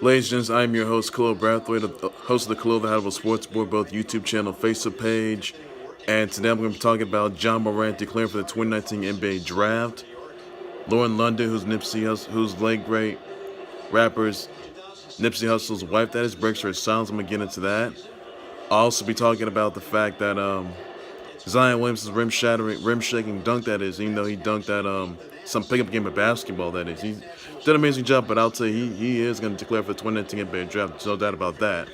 Ladies and gents, I'm your host, Khalil Brathwaite, the host of the Khalil the Hattable Sports Board, both YouTube channel, Facebook page. And today I'm going to be talking about John Morant declaring for the 2019 NBA Draft. Lauren London, who's late great rappers, Nipsey Hussle's wife, that is, breaks her silence. I'm going to get into that. I'll also be talking about the fact that Zion Williamson's rim-shaking dunk, that is, even though he dunked at some pickup game of basketball, that is. He did an amazing job, but I'll tell you, he is going to declare for the 2019 NBA Draft. There's no doubt about that.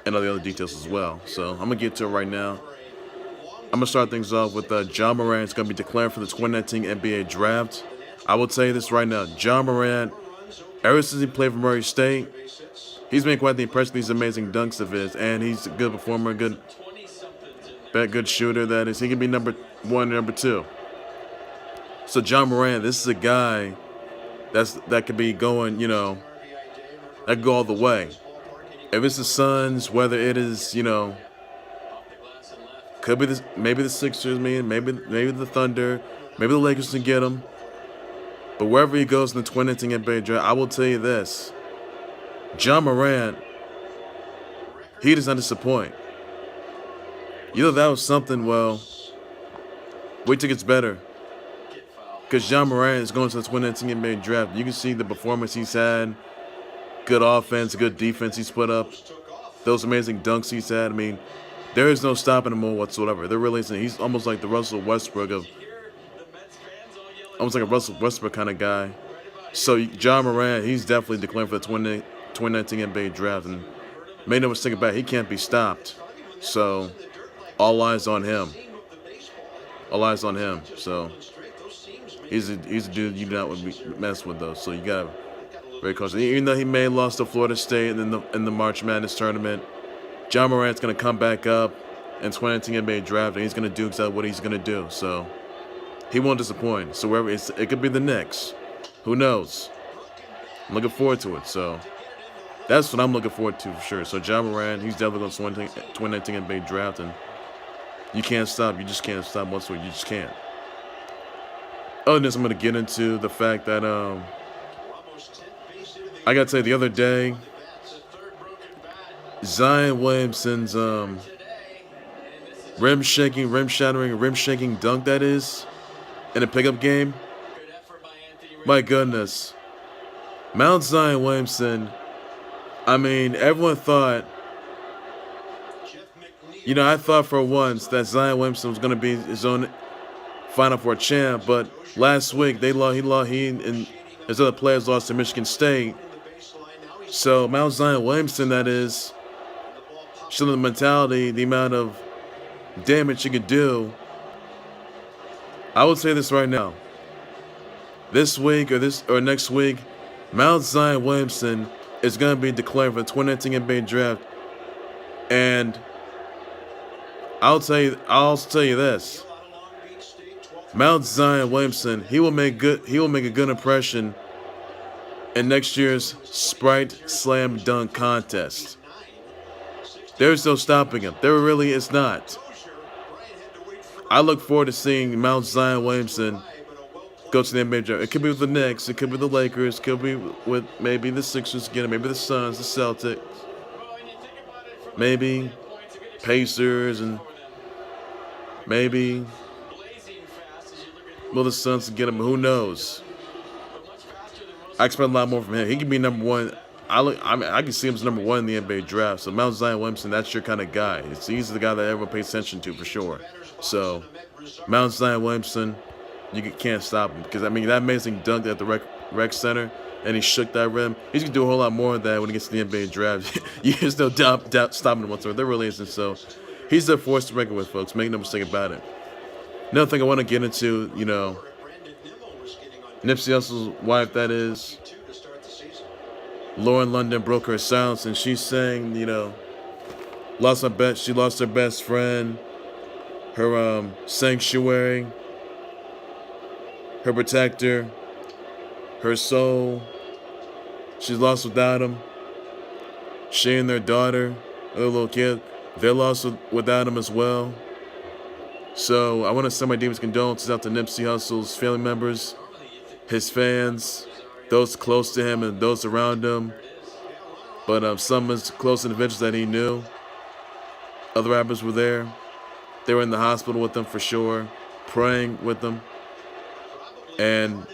And all the other details as well. So I'm going to get to it right now. I'm going to start things off with John Morant is going to be declared for the 2019 NBA Draft. I will tell you this right now. John Morant, ever since he played for Murray State, he's made quite the impression with these amazing dunks of his. And he's a good performer, good shooter, that is. He can be number one or number two. So John Morant, this is a guy that could be going, that could go all the way. If it's the Suns, whether it is, could be maybe the Sixers, maybe the Thunder, maybe the Lakers can get him. But wherever he goes in the 2019 NBA Draft, I will tell you this. John Morant, he does not disappoint. That was something, well, wait till it gets better. Because John Morant is going to the 2019 NBA Draft. You can see the performance he's had. Good offense, good defense he's put up. Those amazing dunks he's had. I mean, there is no stopping him whatsoever. There really isn't. He's almost like the Russell Westbrook kind of guy. So John Morant, he's definitely declaring for the 2019 NBA Draft. And make no mistake about it, he can't be stopped. So all eyes on him. All eyes on him. So he's a dude you do not mess with, though. So you got to be very cautious. Even though he may have lost to Florida State in the March Madness tournament, John Morant's going to come back up in 2019 NBA Draft, and he's going to do exactly what he's going to do. So he won't disappoint. So wherever it could be the Knicks. Who knows? I'm looking forward to it. So that's what I'm looking forward to for sure. So John Morant, he's definitely going to 2019 NBA Draft, and you can't stop. You just can't stop whatsoever. You just can't. Other than this, I'm going to get into the fact that I got to tell you, the other day, Zion Williamson's rim-shattering dunk, that is, in a pickup game. My goodness. Mount Zion Williamson, I mean, everyone thought, I thought for once that Zion Williamson was going to be his own Final Four champ, but last week he and his other players lost to Michigan State. So Mount Zion Williamson, that is, showing the mentality, the amount of damage he could do. I will say this right now. This week or next week, Mount Zion Williamson is going to be declared for the 2019 NBA Draft, and I'll tell you this. Mount Zion Williamson, he will make a good impression in next year's Sprite Slam Dunk Contest. There's no stopping him. There really is not. I look forward to seeing Mount Zion Williamson go to the NBA Draft. It could be with the Knicks, it could be the Lakers, it could be with maybe the Sixers again, maybe the Suns, the Celtics, maybe Pacers, and maybe the Suns can get him. Who knows? I expect a lot more from him. He can be number one. I can see him as number one in the NBA Draft. So Mount Zion Williamson, that's your kind of guy. He's the guy that everyone pays attention to for sure. So Mount Zion Williamson, you can't stop him, because that amazing dunk at the rec center, and he shook that rim. He's gonna do a whole lot more of that when he gets to the NBA Draft. There's no doubt stopping him whatsoever. There really isn't. So he's a force to reckon with, folks. Make no mistake about it. Another thing I want to get into, Nipsey Hussle's wife, that is, Lauren London, broke her silence, and she's saying, she lost her best friend, her sanctuary, her protector, her soul. She's lost without him. She and their daughter, their little kid, they're lost without him as well. So I want to send my deepest condolences out to Nipsey Hussle's family members, his fans, those close to him and those around him. But some of his close individuals that he knew, other rappers were there. They were in the hospital with him for sure, praying with him. And,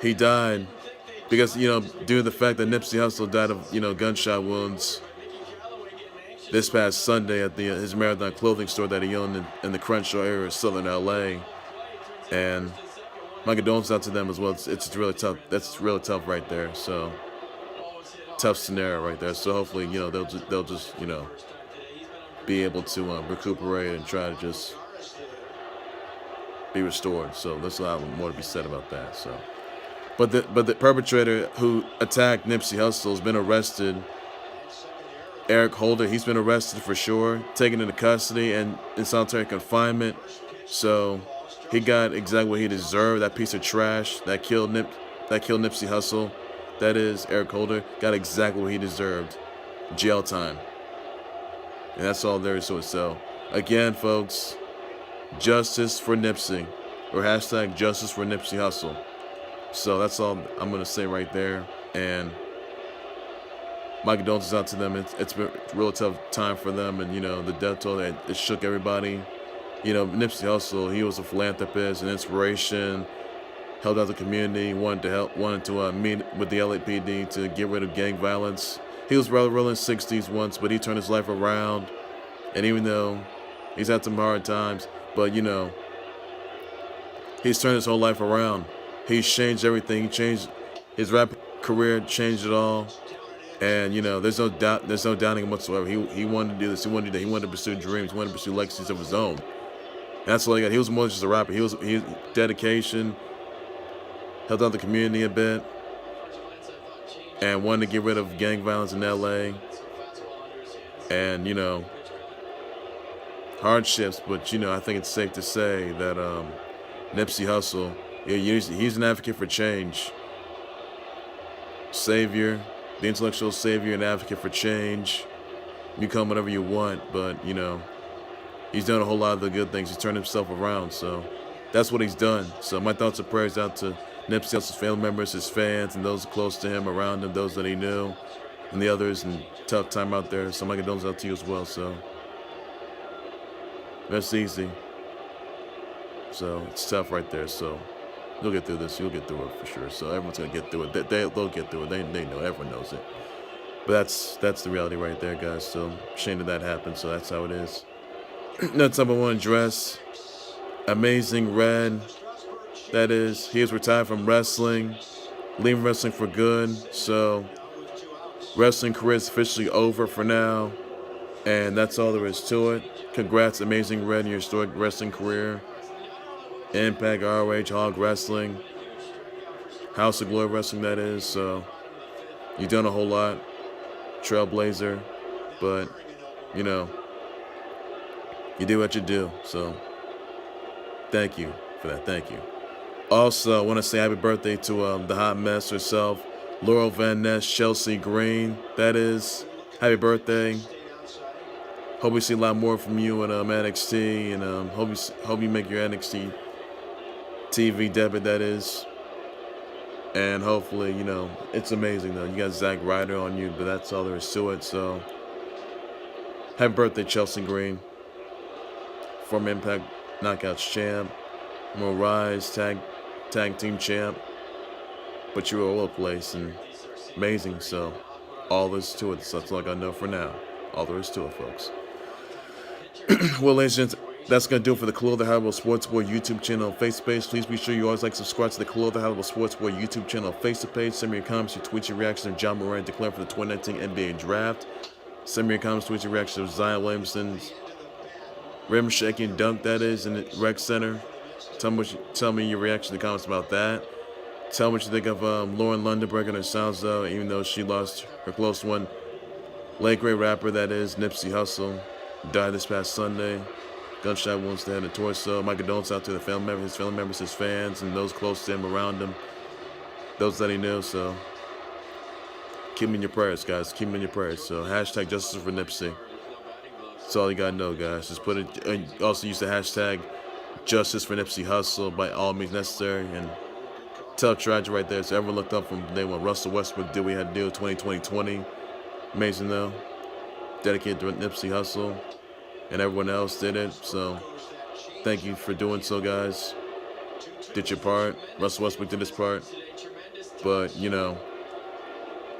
he died because, due to the fact that Nipsey Hussle died of, gunshot wounds this past Sunday at his Marathon clothing store that he owned in the Crenshaw area of Southern LA. And my condolences out to them as well. It's really tough. That's really tough right there. So tough scenario right there. So hopefully, they'll just be able to recuperate and try to just be restored. So there's a lot more to be said about that. So, but the perpetrator who attacked Nipsey Hussle has been arrested. Eric Holder, he's been arrested for sure, taken into custody and in solitary confinement. So he got exactly what he deserved. That piece of trash that killed Nipsey Hussle, that is Eric Holder, got exactly what he deserved. Jail time. And that's all there is to it. So again, folks, justice for Nipsey, or hashtag justice for Nipsey Hussle. So that's all I'm gonna say right there. And my condolences out to them. It's been a real tough time for them, and the death toll, it shook everybody. Nipsey Hussle, he was a philanthropist, an inspiration, helped out the community, wanted to meet with the LAPD to get rid of gang violence. He was rather in his 60s once, but he turned his life around. And even though he's had some hard times, but he's turned his whole life around. He's changed everything. He changed his rap career, changed it all. And there's no doubting him whatsoever. He wanted to do this. He wanted to do that. He wanted to pursue dreams. He wanted to pursue legacies of his own. And that's all he got. He was more than just a rapper. He dedication, helped out the community a bit, and wanted to get rid of gang violence in LA. And hardships, but I think it's safe to say that Nipsey Hussle, he's an advocate for change, savior. The intellectual savior and advocate for change. You come whatever you want, but he's done a whole lot of the good things. He's turned himself around, so that's what he's done. So my thoughts and prayers out to Nipsey Hussle's family members, his fans, and those close to him, around him, those that he knew, and the others in tough time out there. So my condolences out to you as well. So that's easy. So it's tough right there. So you'll get through this. You'll get through it for sure. So everyone's gonna get through it. They'll get through it. They know. Everyone knows it. But that's the reality right there, guys. So shame that happened. So that's how it is. Next up, I want to address Amazing Red. That is, he is retired from wrestling, leaving wrestling for good. So wrestling career is officially over for now, and that's all there is to it. Congrats, Amazing Red, on your historic wrestling career. Impact, ROH, Hog Wrestling, House of Glory Wrestling, that is. So you've done a whole lot, trailblazer, but you do what you do. So thank you for that. Thank you. Also, I want to say happy birthday to the hot mess herself, Laurel Van Ness, Chelsea Green. That is, happy birthday. Hope we see a lot more from you in NXT, and hope you make your NXT TV debut, that is. And hopefully, it's amazing though. You got Zack Ryder on you, but that's all there is to it. So happy birthday, Chelsea Green, former Impact Knockouts champ, more Rise tag team champ. But you were all over the place and amazing. So all there is to it. So that's all I gotta know for now. All there is to it, folks. Well, ladies and gentlemen, that's going to do it for the Khalil the Hannibal Sports Boy YouTube channel and Facebook page. Please be sure you always subscribe to the Khalil the Hannibal Sports Boy YouTube channel and Facebook page. Send me your comments, your tweets, your reactions, and John Morant declared for the 2019 NBA Draft. Send me your comments, tweets, your reactions of Zion Williamson's rim shaking dunk, that is, in the rec center. Tell me your reaction to the comments about that. Tell me what you think of Lauren London breaking her sounds, though, even though she lost her close one. Late great rapper, that is, Nipsey Hussle, died this past Sunday. Gunshot wounds to the head and torso. My condolences out to the family members, his fans, and those close to him, around him, those that he knew. So keep him in your prayers, guys. Keep him in your prayers. So hashtag justice for Nipsey. That's all you gotta know, guys. Just put it. Also use the hashtag justice for Nipsey Hussle by all means necessary, and tough tragedy right there. So everyone looked up from day when Russell Westbrook did what he had to do 2020. Amazing though. Dedicated to Nipsey Hussle. And everyone else did it. So thank you for doing so, guys. Did your part. Russell Westbrook did his part. But, you know,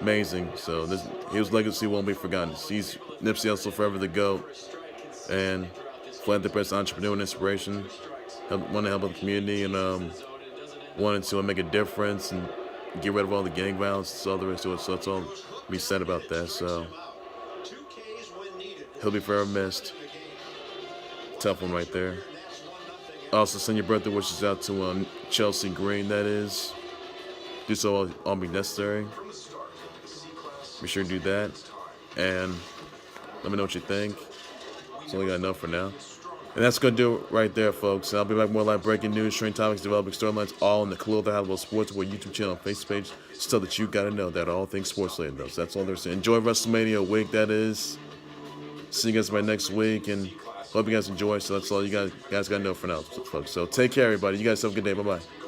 amazing. So his legacy won't be forgotten. He's Nipsey Hussle forever the GOAT. And philanthropist, entrepreneur, and inspiration. Want to help out the community and wanted to make a difference and get rid of all the gang violence. So that's all be said about that. So he'll be forever missed. Tough one right there. Also, send your birthday wishes out to Chelsea Green, that is. Do so all be necessary. Be sure to do that. And let me know what you think. That's all I got to know for now. And that's going to do it right there, folks. I'll be back with more live breaking news, trending topics, developing storylines, all in the Khalil the Hannibal Sports World YouTube channel and Facebook page. So that you got to know that all things sports related knows. That's all there's to. Enjoy WrestleMania week, that is. See you guys by next week. And hope you guys enjoy. So that's all you guys got to know for now, folks. So take care, everybody. You guys have a good day. Bye-bye.